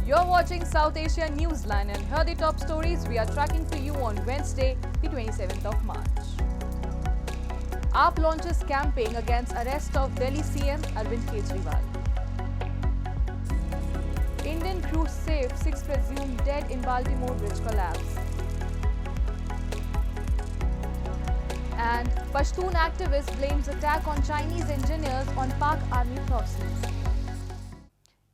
You're watching South Asia Newsline, and here are the top stories we are tracking for you on Wednesday, the 27th of March. AAP launches campaign against arrest of Delhi CM Arvind Kejriwal. Indian crew saved 6 presumed dead in Baltimore bridge collapse. And Pashtun activist blames attack on Chinese engineers on Pak army proxies.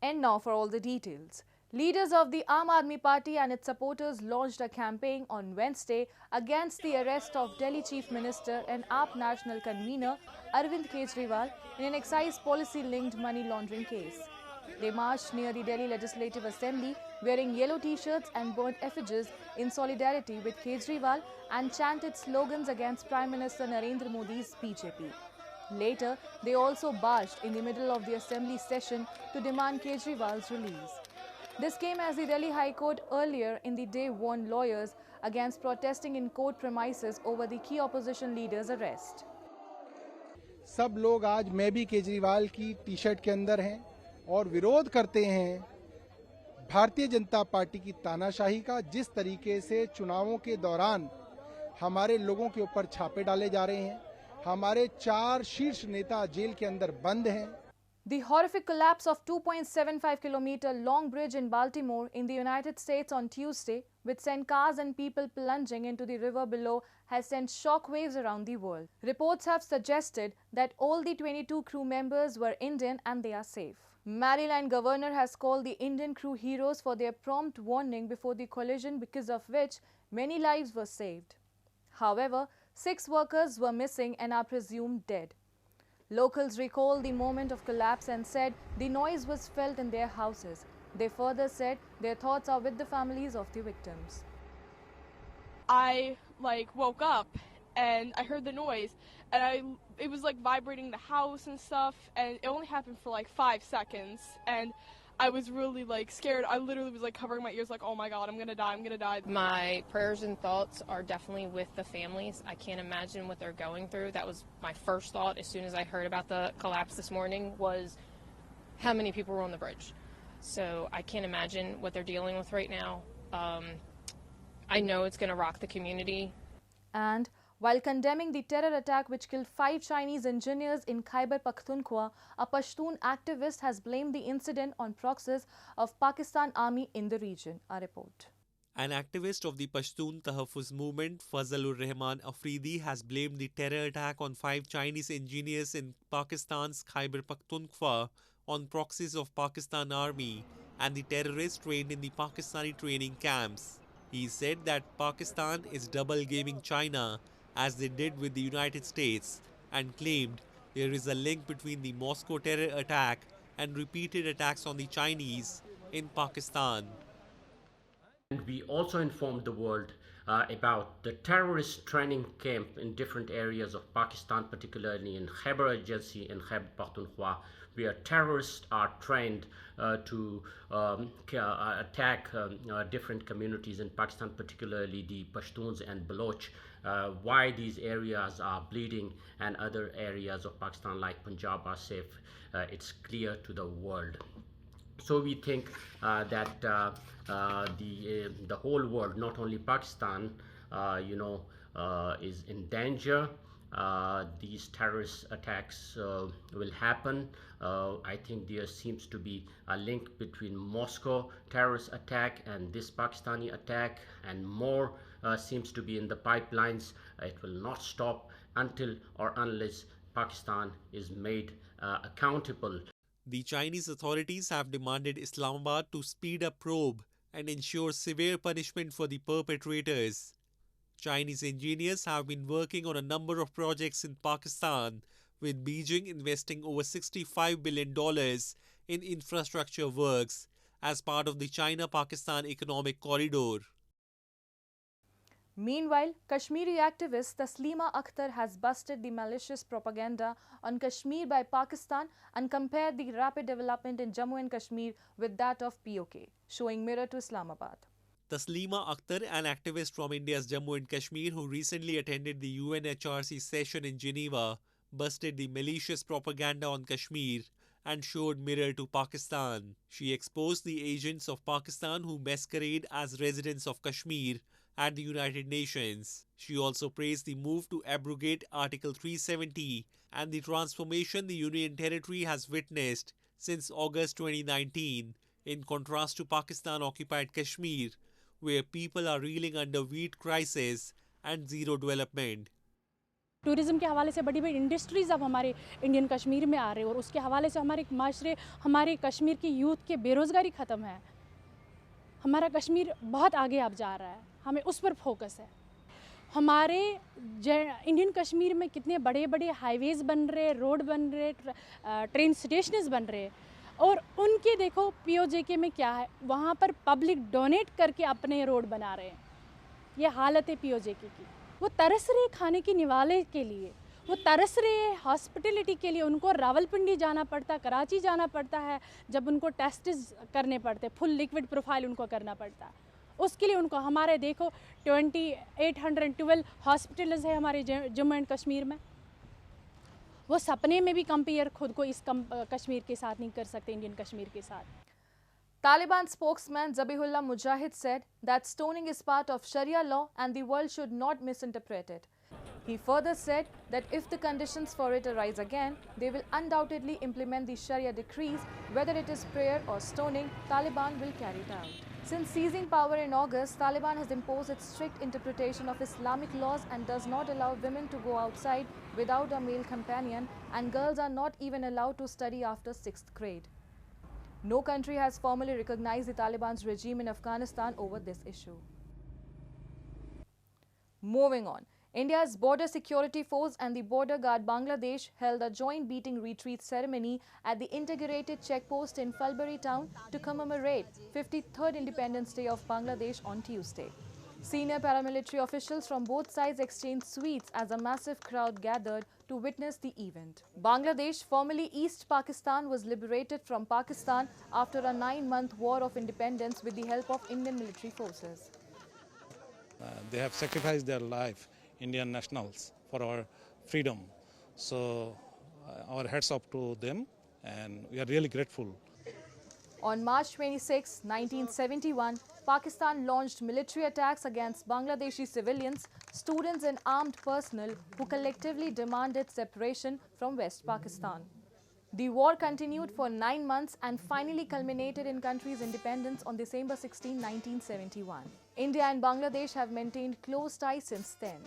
And now for all the details. Leaders of the Aam Aadmi Party and its supporters launched a campaign on Wednesday against the arrest of Delhi Chief Minister and AAP national convener Arvind Kejriwal in an excise policy-linked money laundering case. They marched near the Delhi Legislative Assembly wearing yellow t-shirts and burnt effigies in solidarity with Kejriwal and chanted slogans against Prime Minister Narendra Modi's BJP. Later, they also barged in the middle of the assembly session to demand Kejriwal's release. This came as the Delhi High Court earlier in the day warned lawyers against protesting in court premises over the key opposition leader's arrest. सब लोग आज मैं भी केजरीवाल की T shirt के अंदर हैं और विरोध करते हैं भारतीय जनता पार्टी की तानाशाही का, जिस तरीके से चुनावों के दौरान हमारे लोगों के ऊपर छापे डाले जा रहे हैं। हमारे 4 शीर्ष नेता जेल के अंदर बंद हैं। The horrific collapse of 2.75-kilometer long bridge in Baltimore in the United States on Tuesday, which sent cars and people plunging into the river below, has sent shockwaves around the world. Reports have suggested that all the 22 crew members were Indian and they are safe. Maryland governor has called the Indian crew heroes for their prompt warning before the collision, because of which many lives were saved. However, 6 workers were missing and are presumed dead. Locals recall the moment of collapse and said the noise was felt in their houses. They further said their thoughts are with the families of the victims. I woke up and I heard the noise and it was vibrating the house and stuff, and it only happened for 5 seconds, and I was really scared. I literally was covering my ears oh my god, I'm gonna die. My prayers and thoughts are definitely with the families. I can't imagine what they're going through. That was my first thought as soon as I heard about the collapse this morning, was how many people were on the bridge. So I can't imagine what they're dealing with right now. I know it's gonna rock the community. And while condemning the terror attack which killed 5 Chinese engineers in Khyber Pakhtunkhwa, a Pashtun activist has blamed the incident on proxies of Pakistan army in the region. A report. An activist of the Pashtun Tahaffuz movement, Fazlur Rahman Afridi, has blamed the terror attack on 5 Chinese engineers in Pakistan's Khyber Pakhtunkhwa on proxies of Pakistan army and the terrorists trained in the Pakistani training camps. He said that Pakistan is double-gaming China, as they did with the United States, and claimed there is a link between the Moscow terror attack and repeated attacks on the Chinese in Pakistan. And we also informed the world about the terrorist training camp in different areas of Pakistan, particularly in Khyber Agency and Khyber Pakhtunkhwa, where terrorists are trained to attack different communities in Pakistan, particularly the Pashtuns and Baloch. Why these areas are bleeding and other areas of Pakistan like Punjab are safe, it's clear to the world. So we think that the whole world, not only Pakistan, is in danger. These terrorist attacks will happen. I think there seems to be a link between Moscow terrorist attack and this Pakistani attack, and more seems to be in the pipelines. It will not stop until or unless Pakistan is made accountable. The Chinese authorities have demanded Islamabad to speed up probe and ensure severe punishment for the perpetrators. Chinese engineers have been working on a number of projects in Pakistan, with Beijing investing over $65 billion in infrastructure works as part of the China-Pakistan Economic Corridor. Meanwhile, Kashmiri activist Tasleema Akhtar has busted the malicious propaganda on Kashmir by Pakistan and compared the rapid development in Jammu and Kashmir with that of POK, showing mirror to Islamabad. Tasleema Akhtar, an activist from India's Jammu and Kashmir who recently attended the UNHRC session in Geneva, busted the malicious propaganda on Kashmir and showed mirror to Pakistan. She exposed the agents of Pakistan who masquerade as residents of Kashmir at the United Nations. She also praised the move to abrogate Article 370 and the transformation the Union Territory has witnessed since August 2019, in contrast to Pakistan-occupied Kashmir, where people are reeling under wheat crisis and zero development. Tourism के हवाले से बड़ी बड़ी industries अब हमारे Indian Kashmir में आ रहे हैं और उसके हवाले से हमारे माशरे, हमारे कश्मीर की यूथ के बेरोज़गारी ख़त्म है. हमारा कश्मीर बहुत आगे अब जा रहा है, हमें उस पर फोकस है. हमारे इंडियन कश्मीर में कितने बड़े बड़े हाईवेज़ बन रहे, रोड बन रहे, ट्रेन स्टेशंस बन रहे, और उनके देखो पीओजेके में क्या है, वहाँ पर पब्लिक डोनेट करके अपने रोड बना रहे हैं. ये हालत है पीओजेके की. वो तरस रहे खाने की निवाले के लिए, वो तरस रहे हॉस्पिटलिटी के लिए. उनको रावलपिंडी जाना पड़ता, कराची जाना पड़ता है, जब उनको टेस्ट करने पड़ते, फुल लिक्विड प्रोफाइल उनको करना पड़ता है. उसके लिए उनको हमारे देखो 2812 हॉस्पिटल्स है हमारे जम्मू एंड कश्मीर में. वो सपने में भी कंपेयर खुद को इस कश्मीर के साथ नहीं कर सकते, इंडियन कश्मीर के साथ. Taliban spokesman Zabiullah Mujahid said that stoning is part of Sharia law and the world should not misinterpret it. He further said that if the conditions for it arise again, they will undoubtedly implement the Sharia decrees. Whether it is prayer or stoning, Taliban will carry it out. Since seizing power in August, Taliban has imposed its strict interpretation of Islamic laws and does not allow women to go outside without a male companion, and girls are not even allowed to study after 6th grade. No country has formally recognized the Taliban's regime in Afghanistan over this issue. Moving on, India's Border Security Force and the Border Guard Bangladesh held a joint beating retreat ceremony at the integrated checkpost in Fulbari town to commemorate 53rd Independence Day of Bangladesh on Tuesday. Senior paramilitary officials from both sides exchanged sweets as a massive crowd gathered to witness the event. Bangladesh, formerly East Pakistan, was liberated from Pakistan after a 9-month war of independence with the help of Indian military forces. They have sacrificed their life, Indian nationals, for our freedom. So our hats off to them, and we are really grateful. On March 26, 1971, Pakistan launched military attacks against Bangladeshi civilians, students and armed personnel who collectively demanded separation from West Pakistan. The war continued for 9 months and finally culminated in country's independence on December 16, 1971. India and Bangladesh have maintained close ties since then.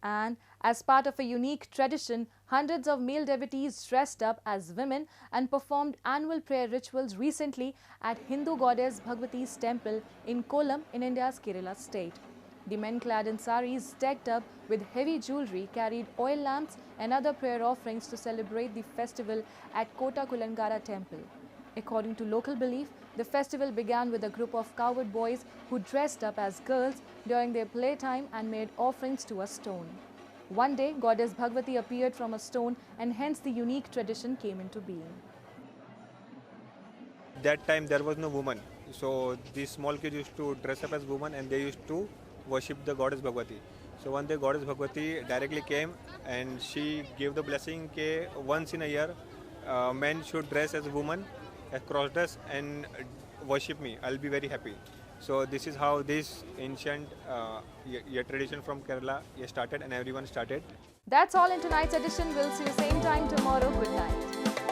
And as part of a unique tradition, hundreds of male devotees dressed up as women and performed annual prayer rituals recently at Hindu Goddess Bhagvathy's temple in Kollam in India's Kerala state. The men clad in saris decked up with heavy jewelry carried oil lamps and other prayer offerings to celebrate the festival at Kota Kulangara temple. According to local belief, the festival began with a group of cowherd boys who dressed up as girls during their playtime and made offerings to a stone. One day, Goddess Bhagvathy appeared from a stone and hence the unique tradition came into being. That time there was no woman, so these small kids used to dress up as women and they used to worship the Goddess Bhagvathy. So one day Goddess Bhagvathy directly came and she gave the blessing that once in a year men should dress as women, cross-dress and worship me. I'll be very happy. So this is how this ancient tradition from Kerala started and everyone started. That's all in tonight's edition. We'll see you same time tomorrow. Good night.